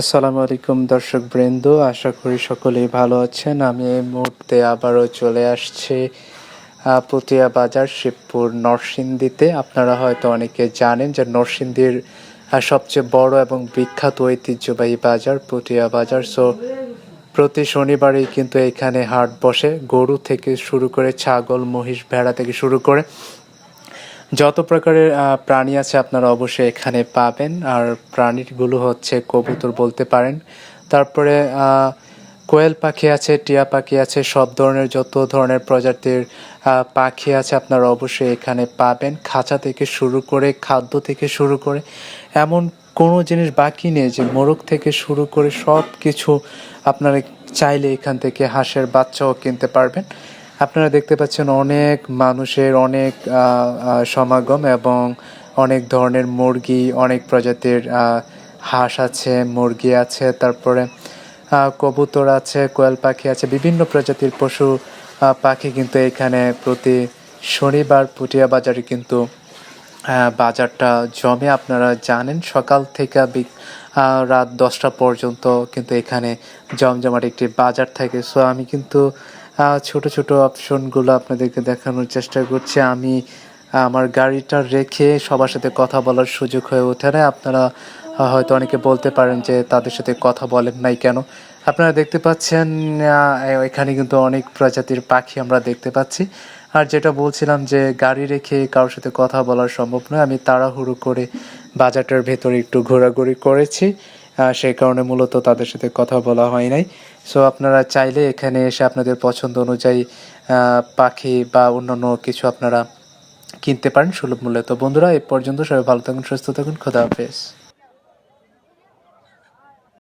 আসসালামু আলাইকুম দর্শক বৃন্দ, আশা করি সকলেই ভালো আছেন। আমি এই মুহূর্তে আবারও চলে আসছি পটিয়া বাজার, শিবপুর, নরসিংদীতে। আপনারা হয়তো অনেকে জানেন যে নরসিংদীর সবচেয়ে বড় এবং বিখ্যাত ঐতিহ্যবাহী বাজার পটিয়া বাজার। সো প্রতি শনিবারেই কিন্তু এখানে হাট বসে। গরু থেকে শুরু করে ছাগল, মহিষ, ভেড়া থেকে শুরু করে যত প্রকারের প্রাণী আছে আপনারা অবশ্যই এখানে পাবেন। আর প্রাণীগুলো হচ্ছে কবুতর বলতে পারেন, তারপরে কোয়েল পাখি আছে, টিয়া পাখি আছে, সব ধরনের যত ধরনের প্রজাতির পাখি আছে আপনারা অবশ্যই এখানে পাবেন। খাঁচা থেকে শুরু করে খাদ্য থেকে শুরু করে এমন কোনো জিনিস বাকি নেই যে মোরগ থেকে শুরু করে সব কিছু আপনারা চাইলে এখান থেকে হাঁসের বাচ্চাও কিনতে পারবেন। আপনারা দেখতে পাচ্ছেন অনেক মানুষের অনেক সমাগম এবং অনেক ধরনের মুরগি, অনেক প্রজাতির হাঁস আছে, মুরগি আছে, তারপরে কবুতর আছে, কোয়েল পাখি আছে, বিভিন্ন প্রজাতির পশু পাখি কিন্তু এখানে প্রতি শনিবার পুটিয়া বাজারে কিন্তু বাজারটা জমে। আপনারা জানেন সকাল থেকে রাত 10টা পর্যন্ত কিন্তু এখানে জমজমাট একটি বাজার থাকে। সো আমি কিন্তু ছোট ছোট অপশনগুলো আপনাদেরকে দেখানোর চেষ্টা করছি। আমি আমার গাড়িটা রেখে সবার সাথে কথা বলার সুযোগ হয়ে ওঠে না। আপনারা হয়তো অনেকে বলতে পারেন যে তাদের সাথে কথা বলেন নাই কেন। আপনারা দেখতে পাচ্ছেন এখানে কিন্তু অনেক প্রজাতির পাখি আমরা দেখতে পাচ্ছি। আর যেটা বলছিলাম যে গাড়ি রেখে কারোর সাথে কথা বলা সম্ভব নয়, আমি তাড়াহুড়ো করে বাজারটার ভেতরে একটু ঘোরাঘুরি করেছি, সেই কারণে মূলত তাদের সাথে কথা বলা হয় নাই। সো আপনারা চাইলে এখানে এসে আপনাদের পছন্দ অনুযায়ী পাখি বা অন্যান্য কিছু আপনারা কিনতে পারেন সুলভ মূল্যে। তো বন্ধুরা, এ পর্যন্ত সবাই ভালো থাকুন, সুস্থ থাকুন, খোদা হাফেজ।